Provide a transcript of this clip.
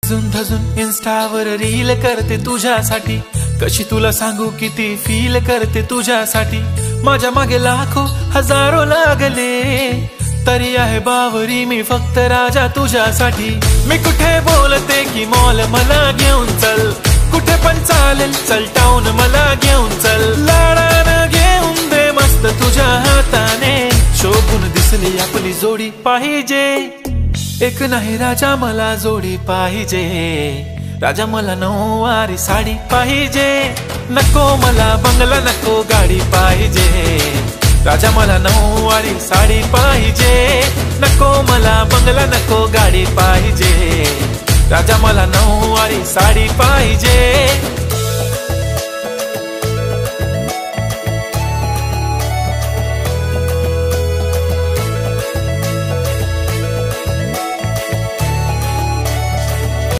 धजून इन्स्टावर reel करते तुझ्यासाठी, कशी तुला सांगू किती फील करते तुझ्यासाठी। माझ्या मागे लाखो हजारो लागले, तरी आहे बावरी मी फक्त राजा तुझ्यासाठी। मी कुठे बोलते की मॉल मला घेऊन चल, कुठे पण चालेल चल टाऊन मला घेऊन चल। लाडानं घेऊन दे मस्त तुझ्या हाताने, शोभून दिसली आपली जोडी पाहिजे। एक नाही राजा मला जोडी पाहिजे, राजा मला नऊवारी साडी पाहिजे। नको मला बंगला नको गाडी पाहिजे, राजा मला नऊवारी साडी पाहिजे। नको मला बंगला नको गाडी पाहिजे, राजा मला नऊवारी साडी पाहिजे।